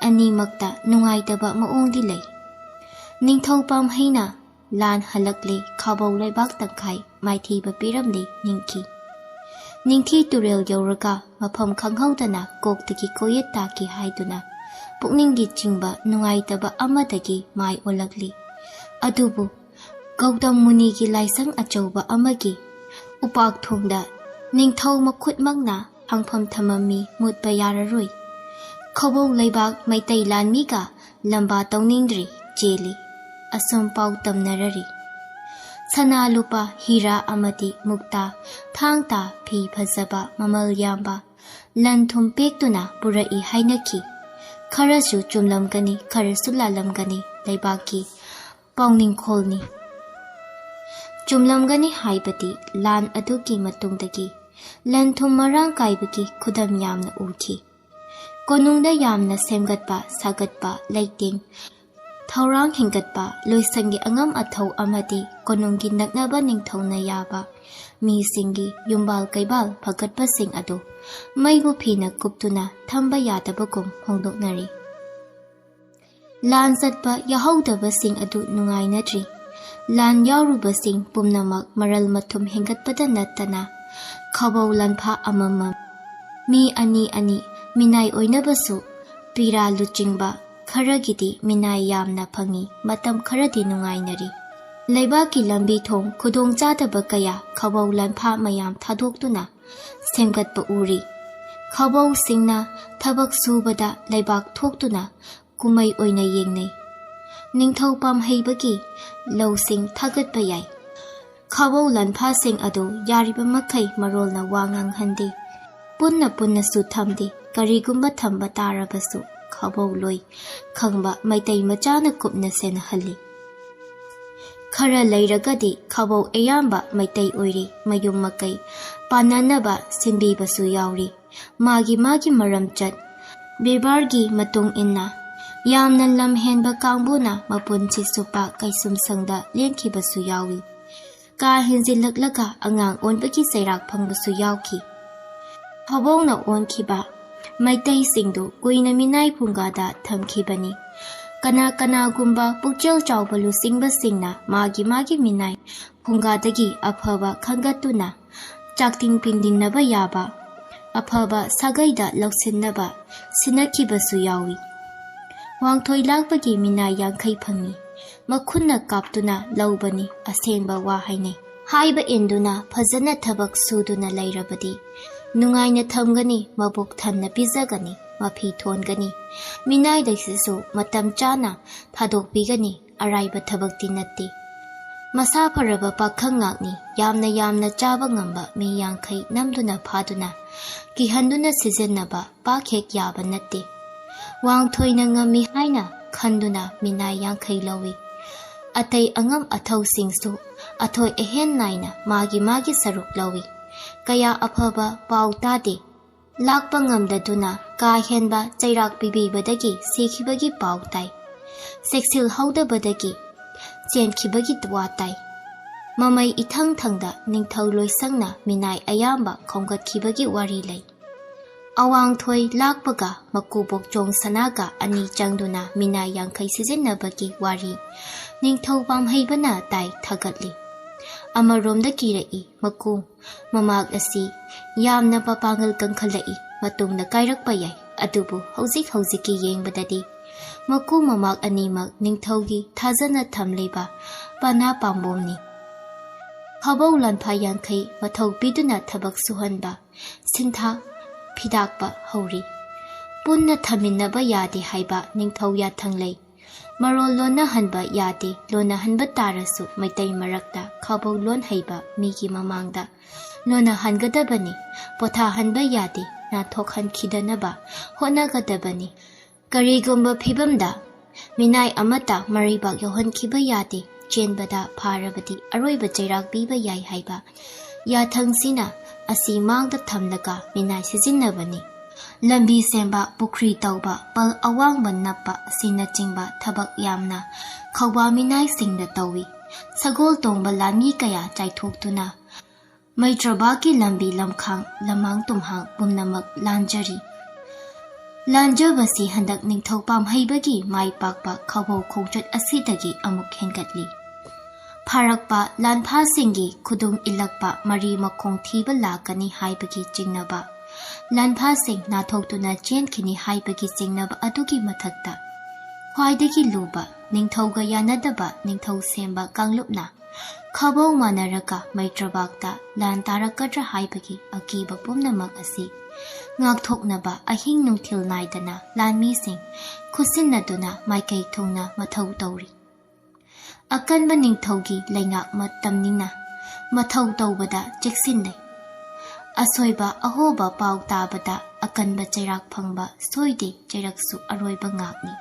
ꯑꯅꯤꯃꯛꯇ ꯅꯨꯡꯉꯥꯏꯇꯕ ꯃꯑꯣꯡꯗꯤ ꯂꯩ꯫ ꯅꯤꯡꯊꯧ ꯄꯥꯝꯍꯩꯅ ꯂꯥꯟ ꯍꯜꯂꯛꯂꯦ ꯈꯥꯕꯧ ꯂꯩꯕꯥꯛ ꯇꯪꯈꯥꯏ ꯃꯥꯏꯊꯤꯕ ꯄꯤꯔꯝꯂꯦ ꯅꯤꯡꯈꯤ꯫ ꯅꯤꯡꯊꯤ ꯇꯨꯔꯦꯜ ꯌꯧꯔꯒ ꯃꯐꯝ ꯈꯪꯍꯧꯗꯅ ꯀꯣꯛꯇꯒꯤ ꯀꯣꯌꯦꯠ ꯇꯥꯈꯤ ꯍꯥꯏꯗꯨꯅ ꯄꯨꯛꯅꯤꯡꯒꯤ ꯆꯤꯡꯕ ꯅꯨꯡꯉꯥꯏꯇꯕ ꯑꯃꯗꯒꯤ ꯃꯥꯏ ꯑꯣꯜꯂꯛꯂꯤ꯫ ꯑꯗꯨꯕꯨ ꯒꯧꯇꯝ ꯃꯨꯅꯤꯒꯤ ꯂꯥꯏꯁꯪ ꯑꯆꯧꯕ ꯑꯃꯒꯤ ꯎꯄꯥꯛꯊꯣꯡꯗ ꯅꯤꯡꯊꯧ ꯃꯈꯨꯠꯃꯛꯅ ꯍꯥꯡꯐꯝ ꯊꯝꯃꯝꯃꯤ ꯃꯨꯠꯄ ꯌꯥꯔꯔꯣꯏ꯫ ꯈꯧꯕꯧ ꯂꯩꯕꯥꯛ ꯃꯩꯇꯩ ꯂꯥꯟꯃꯤꯒ ꯂꯝꯕꯥ ꯇꯧꯅꯤꯡꯗ꯭ꯔꯤ ꯆꯦꯜꯂꯤ꯫ ꯑꯁꯨꯝ ꯄꯥꯎ ꯇꯝꯅꯔꯔꯤ꯫ ꯁꯅꯥ ꯂꯨꯄꯥ ꯍꯤꯔꯥ ꯑꯃꯗꯤ ꯃꯨꯛꯇꯥ ꯊꯥꯡ ꯇꯥ ꯐꯤ ꯐꯖꯕ ꯃꯃꯜ ꯌꯥꯝꯕ ꯂꯟ ꯊꯨꯝ ꯄꯦꯛꯇꯨꯅ ꯄꯨꯔꯛꯏ ꯍꯥꯏꯅꯈꯤ꯫ ꯈꯔꯁꯨ ꯆꯨꯝꯂꯝꯒꯅꯤ ꯈꯔꯁꯨ ꯂꯥꯜꯂꯝꯒꯅꯤ ꯂꯩꯕꯥꯛꯀꯤ ꯄꯥꯎꯅꯤꯡꯈꯣꯜꯅꯤ꯫ ꯆꯨꯝꯂꯝꯒꯅꯤ ꯍꯥꯏꯕꯗꯤ ꯂꯥꯟ ꯑꯗꯨꯒꯤ ꯃꯇꯨꯡꯗꯒꯤ ꯂꯟ ꯊꯨꯝ ꯃꯔꯥꯡ ꯀꯥꯏꯕꯒꯤ ꯈꯨꯗꯝ ꯌꯥꯝꯅ ꯎꯈꯤ꯫ ꯀꯣꯅꯨꯡꯗ ꯌꯥꯝꯅ ꯁꯦꯝꯒꯠꯄ ꯁꯥꯒꯠꯄ ꯂꯩꯇꯦꯡ ꯊꯧꯔꯥꯡ ꯍꯦꯟꯒꯠꯄ ꯂꯣꯏꯁꯪꯒꯤ ꯑꯉꯝ ꯑꯊꯧ ꯑꯃꯗꯤ ꯀꯣꯅꯨꯡꯒꯤ ꯅꯛꯅꯕ ꯅꯤꯡꯊꯧꯅ ꯌꯥꯕ ꯃꯤꯁꯤꯡꯒꯤ ꯌꯨꯝꯕꯥꯜ ꯀꯩꯕꯥꯜ ꯐꯒꯠꯄꯁꯤꯡ ꯑꯗꯨ ꯃꯩꯕꯨ ꯐꯤꯅ ꯀꯨꯞꯇꯨꯅ ꯊꯝꯕ ꯌꯥꯗꯕꯒꯨꯝ ꯍꯣꯡꯗꯣꯛꯅꯔꯤ꯫ ꯂꯥꯟ ꯆꯠꯄ ꯌꯥꯍꯧꯗꯕꯁꯤꯡ ꯑꯗꯨ ꯅꯨꯡꯉꯥꯏꯅꯗ꯭ꯔꯤ꯫ ꯂꯥꯟ ꯌꯥꯎꯔꯨꯕꯁꯤꯡ ꯄꯨꯝꯅꯃꯛ ꯃꯔꯜ ꯃꯊꯨꯝ ꯍꯦꯟꯒꯠꯄꯗ ꯅꯠꯇꯅ ꯈꯕꯧ ꯂꯥꯟꯐꯥ ꯑꯃꯃꯝ Mi ani minai oinabasu pira luchingba kharagidi minai yamna phangi matam kharadi nungainari. Leibaki lambi thong khudong chadaba kaya khawau lanpha mayam thadoktuna semgatpa uri. Khawau singna thabak subada leibak thoktuna kumai oina yengnei. Ningthau pam heibagi lawsing thagatpa yai. Khawau lanpha sing adu yariba makai marolna wangang handi. Punna su thamdi karigumba thamba tarabasu khawau loi khangba maitai machana kupna sena halli. Khara leiragadi khawau ayamba maitai oiri mayum makai pananaba sinbibasu yauri. Magi maramchat bibargi matung inna yamna lamhenba kangbuna mapunchi supa kaisum sangda lenkibasu yawi. Ka hinzilaklaga angang onbagi sairak phangbasu yawki. Khawau onkiba maitai singdu kuina minai phungada thamkibani. Kana gumba pukchel chawbalu singba singna magi minai phungadagi aphaba khangatuna chakting pingding naba yaba aphaba sagaida lausinnaba sinakibasu yawi. Wangthoi lakbagi minai yankai phangi makhunna kaptuna laubani asengba wa hainai. Haiba induna phajana thabak suduna lairabadi nungaina thamgani mabuk thanna pizagani mafi thongani minai daisisu matam chana thadok bigani araiba thabakti natti. Masa pharaba pakhangakni yamna chaba ngamba mi yankai namduna phaduna kihanduna sijinnaba pakhek yaba natti. Wangthoina ngami haina khanduna minai yankai lawi. Atai angam athau singsu athoi ehen naina magi saruk lawi. Kaya aphaba pau tade lakpa ngamdaduna ka henba chairak pibibadagi sekhibagi pau tai. Seksil haudabadagi chenkhibagi twa tai. Mamai ithang thangda ningthau loisangna minai ayamba khonggatkibagi wari lai. Awang thoi lakpaga makubok chong sanaga ani changduna minai yankai sijinnabagi wari ningthau pamhaibana tai thagatli. Amaromda kirai maku mamak asi yamna papangal kangkhalai matungna kairakpa yai adubu hojiki yengbadadi maku mamak animak ningthaugi thajana thamleba pana pambomni. Khawau lanpha yankai mathau piduna thabak suhanba sintha phidakpa hauri. Punna thaminnaba yade haiba ningthau yathanglei. Marol lona hanba yade lona hanba tarasu maitai marakta khawau lon haiba migi mamangda lona hangadabani potha hanba yade na thokhan khidanaba honagadabani. Karigumba phibamda minai amata maribak yohan khiba yade chenbada pharabadi aroiba chairak biba yai haiba yathangsina asi mangda thamlaga minai sijinnabani. Lambi semba pukri tauba pal awangba nappa sinachingba thabak yamna khawba minai singda tawi. Sagol tongba lami kaya chaithoktuna maitrabaki lambi lamkhang lamang tumhang pumnamak lanjari. Lanjabasi handak ningthau pamhaibagi mai pakpa khawau khongchat asidagi amuk hengatli. Pharakpa lanpha singi khudung ilakpa mari makhong thiba lakani haibagi jingnaba. Lanpha sing nathoktuna chenkini haibagi jingnaba adugi mathakta khwaidagi luba ningthauga yanadaba ningthau semba kanglupna khawau manaraka maitrabakta lan tarakadra haibagi akiba pumnamak asi ngakthoknaba ahing nungthil naidana lanmi sing khusinnaduna maikai thungna mathau tauri. Akanba ningthaugi laingak matamnina mathau tawbada cheksinlei. Asoiba ahoba pau tabada akanba chairak phangba soide chairaksu aroiba ngakni.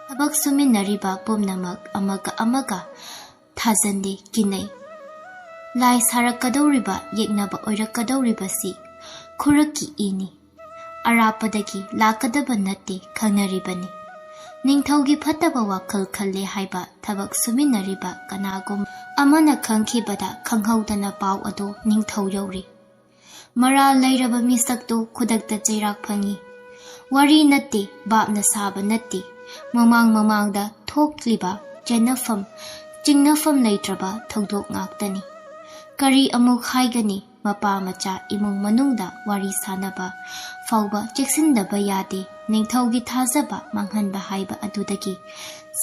Thabak suminnariba pumnamak amaga thajandi kinai. Lai sarakadawriba yeknaba oirakadawribasi khuraki ini. Arapadagi lakadaba natte khangnaribani. Ningthaugi phataba wakhal khalle haiba thabak suminnariba kanagum amana khangkhibada khanghaudana pau ado ningthau yauri. Mara lairaba misakto khudakta chairak phangi. Wari natte babna saba natte mamangda thokliba jenafam jingnafam leitraba thogdok ngaktani. Kari amuk haigani mapa macha imung manungda wari sanaba fauba cheksindaba yade ningthaugi thazaba manghanba haiba adudagi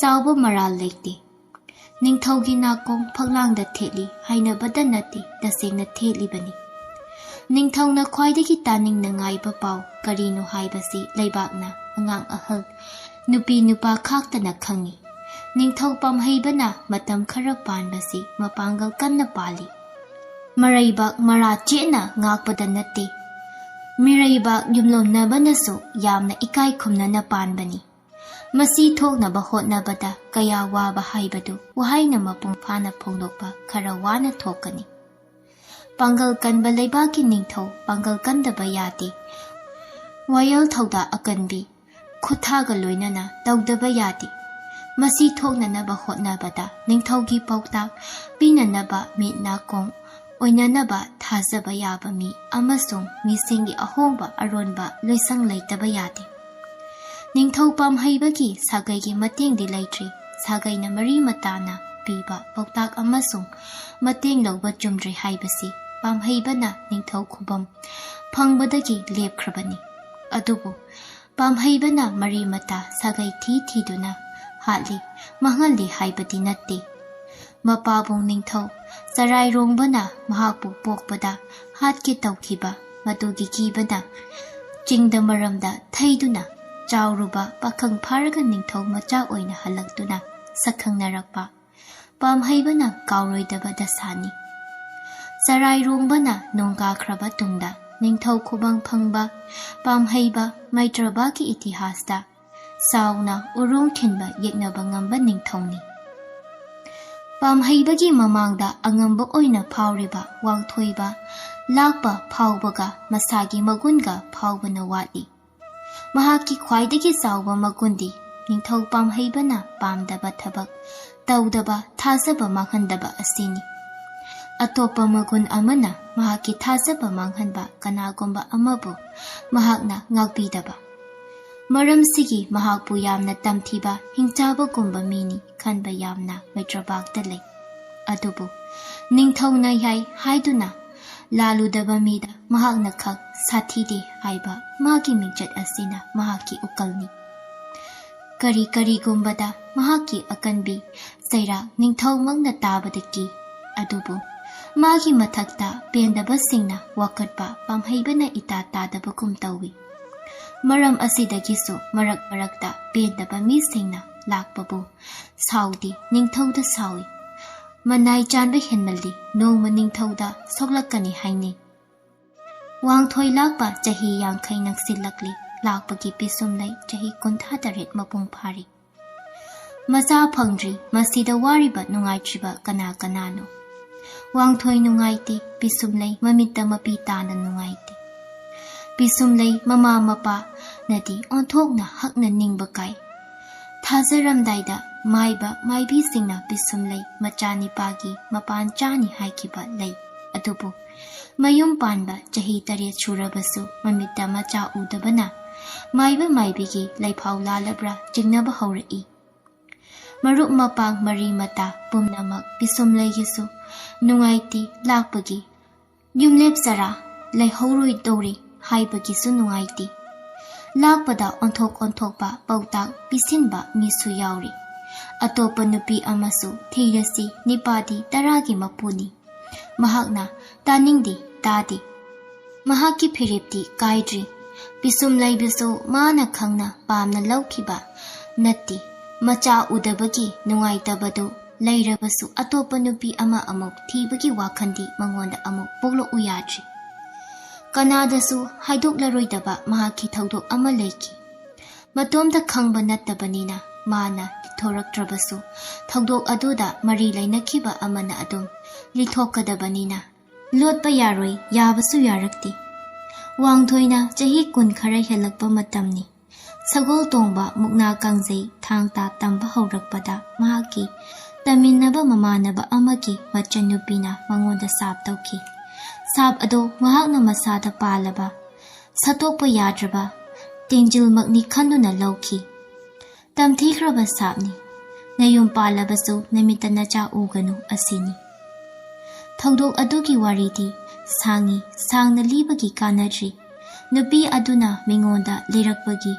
sauba maral lekte ningthaugi nakong phaglangda theli hainabada nati tasengna theli bani ningthauna khwaidagi taningna ngaiba pau karino haibasi leibakna angang ahal nupi nupa khaktana khangi ningthau pamhaibana matam khara panbasi mapangal kanna pali maraibak mara chena ngakpada nate miraibak yumlomnabanasu yamna ikai khumnana panbani masi thoknaba hotnabada kaya waba haibadu wahaina mapung phana phongdokpa khara wana thokani pangal kanba leibaki ningthau pangal kandaba yate wayal thauda akanbi khuthaga loinana tawdaba yate masi thoknanaba hotnabada ningthaugi paukta pinanaba mitna kong oinanaba thazaba yaba mi amasung misingi ahongba aronba loisang leitaba yate ningthau pamhaibagi sagaigi matengdi leitri sagaina mari matana piba pauktak amasung mateng lawba chumdri haibasi pamhaibana ningthau khubam phangbadagi lepkhrabani adubu pamhaibana mari mata sagai thiduna hatli mahangali haibadi natte mapabung ningthau sarai rongbana mahakpu pokpada hatki tawkhiba madugi kibana chingda maramda thaiduna chawruba pakhang pharaga ningthau macha oina halaktuna sakhangnarakpa pamhaibana kawroidaba dasani sarai rongbana nongka khraba tungda ningthau khubang phangba pamhaiba maitraba ki itihasta sauna urung thinba yeknaba ngamba ningthauni pamhaibagi mamangda angamba oina phawriba wangthoiba lakpa phawbaga masagi magunga phawbana wati mahaki khwaidagi sawba magundi ningthau pamhaibana pamdaba thabak tawdaba thazaba manghandaba asini atopa magun amana mahaki thazaba manghanba kanagomba amabu mahakna ngakpidaba maram sigi mahakpu yamna tamthiba hingchaba gumba mini khanba yamna maitrabakta lei adubu ningthauna yai haiduna laludaba mida mahakna khak sathide haiba magi mingjat asina mahaki ukalni kari kari gumbada mahaki akanbi saira ningthau mangna tabadaki adubu magi mathakta pendaba singna wakatpa pamhaibana ita tadaba kum tawi maram asidagisu marak marakta pendaba mi singna lakpabu saudi ningthauda sawi manai chanba henmalli nongma ningthauda soglakani haini wangthoi lakpa chahi yangkhai naksilakli lakpagi Peesumlei chahi 38 mapung phari macha phangdri masida wariba nungaitriba kana kanano wangthoi nungaite Peesumlei mamitta mapi tana nungaite Peesumlei mama mapa nadi onthokna hakna ningba kai thazaramdaida maiba maibi singna Peesumlei machani pagi mapan chani haikiba lei adubu mayum panba chahi 8 churabasu mamitta macha udabana maiba maibigi laiphau lalabra jingnaba haurai marup mapang mari mata pumnamak Peesumlei gisu nungaiti lakpagi yumlep sara laihoroi dori haibagi su nungaiti lakpada onthokpa pautak pisinba misu yauri atopa nupi amasu thirasi nipadi taragi mapuni mahakna taningdi tadi mahaki phiripti kaidri Peesumlei bisu mana khangna pamna laukhiba natti macha udabagi nungaitabadu leirabasu atopa nupi ama amuk thibagi wakhandi mangonda amuk poklo uyatri kanadasu haidoklaroidaba mahaki thaudok ama leiki matomda khangba nattabanina mana lithoraktrabasu thaudok aduda mari lainakhiba amana adum lithokadabanina lotpa yaroi yabasu yarakti wangthoina chahi 10 khara helakpa matamni sagol tongba mukna kangjei thangta tamba haurakpada mahaki taminaba mamanaba amaki machanupina mangonda sap tawki sap ado mahakna masada palaba satokpa yadraba tingjil makni khanduna lawki tamthikraba sapni nayum palabasu namitana cha uganu asini thaudok adugi waridi sangna libagi kanadri. Nupi aduna mingonda lirakbagi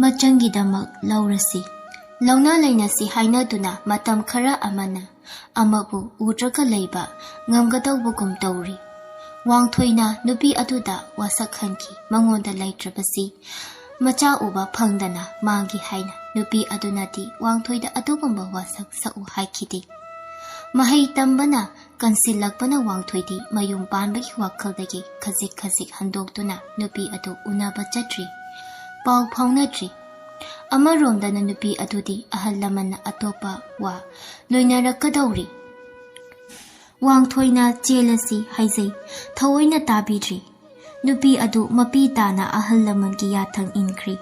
machangi damak laurasi. Launa lainasi haina duna matam khara amana amabu udraka leiba ngamgadawbugum tawri. Wangthoina nupi aduda wasakhanki mangonda laitrabasi macha uba phangdana mangi haina nupi adunati wangthoida adugumba wasak sa'u haikidi. Mahai tambana kansilakpana wangthoidi mayum panbagi wakhaldagi khajik handoktuna nupi adu unaba chatri paw phaunatri. Amaromdana nupi adudi ahal lamana atopa wa loinarakadawri. Wangthoina chelasi haizai thawoina tabidri. Nupi adu mapi tana ahal lamangi yathang inkri.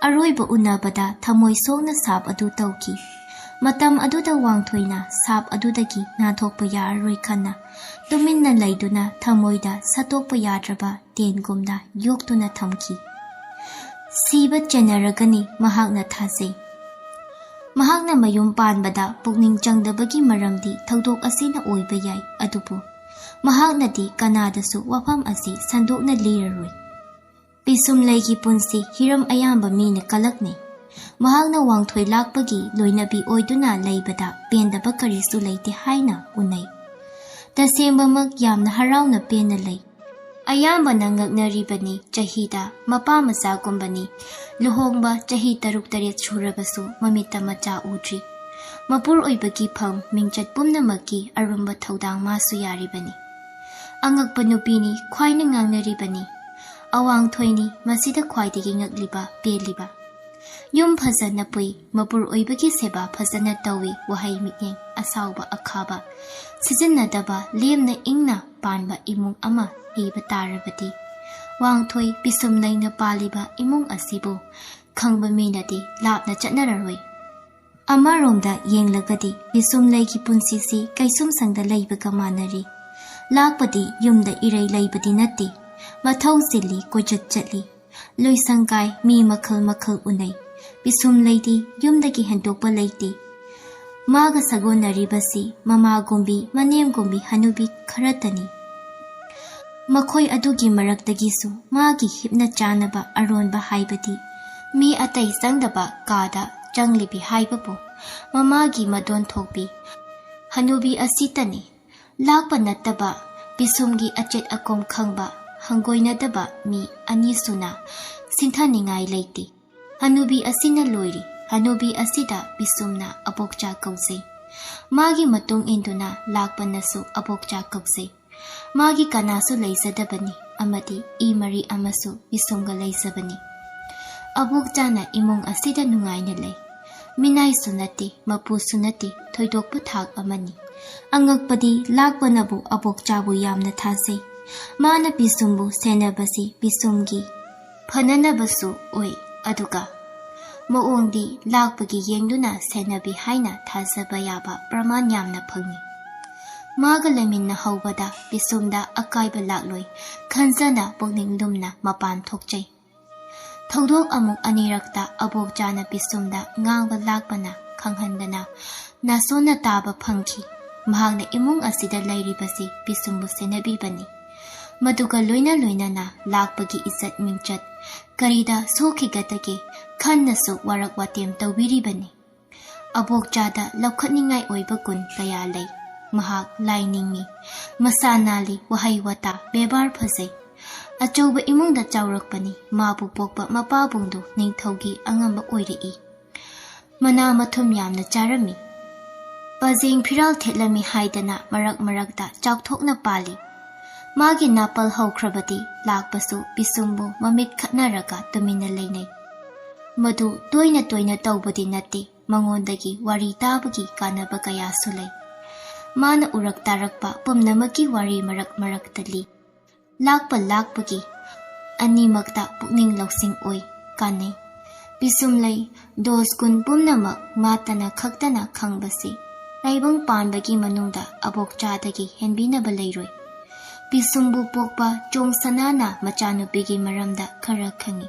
Aroiba unabada thamoi sokna sap adu tawki. Matam aduda wangthoina sap adudagi nathokpa yararoi khana tuminna laiduna thamoida satokpa yadraba tengumna yoktuna thamki. Siba chenaragani mahakna thasei. Mahakna mayum panbada pukning changdabagi maramdi thawdok asina oiba yai adubu mahaknadi kanadasu wafam asi sandokna liraroi. Peesumlei gi punsi hiram ayamba mina kalakne. Mahakna wangthoi lakpagi loinabi oiduna leibada pendaba karisu leite haina unai. Tasembamak yamna harauna pena lei. Ayamba nangaknaribani chahida mapa masa kumbani luhongba chahi taruk taret shurabasu mamita macha udri. Mapur oibagi pham mingchat pumnamaki arumba thaudang masu yaribani. Angakpa nupini khwaina ngangnaribani. Awangthoini masida khwaidagi ngakliba peliba. Yum phazana pui mapur oibagi seba phazana tawi wahai mikyeng asauba akhaba sijinnadaba lemna ingna panba imung ama iba tarabati. Wangthoi Peesumlei na paliba imung asibu khangba minadi lapna chatnararoi. Amaromda yenglagadi Peesumlei gi punsisi kaisum sangda leibaga manari. Lakpadi yumda irei leibadi natti mathau silli kojat chatli. Loisangkai mi makhal unai. Peesumlei di yumdagi hendokpa leiti. Maga sagonaribasi mama gumbi manem gumbi hanubi kharatani. Makhoi adugi maraktagisu magi hipna chanaba aronba haibadi mi atai sangdaba kada changlibi haibabu mamagi madon thokbi hanubi asitani. Lakpa nattaba Peesumgi achet akom khangba hangoinadaba mi anisuna sinthaningai leiti. Hanubi asina loiri. Hanubi asida Peesumna abokcha kausei. Magi matung induna lakpanasu abokcha kausei. Magi kanasu leisadabani amadi imari amasu Peesumga leisabani. Abokchana imung asida nungaina lei. Minai sunati mapu sunati thoidokpa thak amani. Angakpadi lakpanabu abokchabu yamna thasei. Mana Peesumbu senabasi Peesumgi phananabasu oi aduga maongdi lakpagi yengduna senabi haina thazaba yaba praman yamna phangi. Maga leminna haubada Peesumda akaiba lakloi khanjana pukning lumna mapan thokchai. Thawdok amuk anirakta abokchana Peesumda ngangba lakpana khanghandana nasona taba phangki. Mahakna imung asida lairibasi Peesumbu senabibani. Maduga loina na lakpagi izat mingchat karida sokhigatagi khannasu warak watem tawbiribani. Abokchada laukhatningai oiba kun kaya lei. Mahak lainingi masanali wahai wata bebar phazai. Achauba imungda chaurakpani mabu pokpa mapabungdu ningthaugi angamba oirei. Mana mathum yamna charami. Pazing phiral thelami haidana marakda chakthokna pali. Magi napal haukrabati lakpasu Peesumbu mamit khatnaraga tumina leinai. Madu toina taubadi natti mangondagi wari tabagi kanaba kaya sulai. Mana urak tarakpa pumnamaki wari maraktali. Lakpagi animakta pukning lausing oi kanai. Peesumlei dos kun pumnamak matana khaktana khangbasi. Laibang panbagi manungda abokchadagi henbinaba leiroi. Peesumbu pokpa chong sanana machanupigi maramda khara khangi.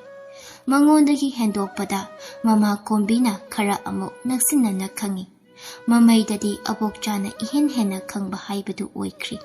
Mangondagi hendokpada mama kombina khara amuk naksinana khangi. Mamaidadi abokchana ihen hena khangba haibadu oikri.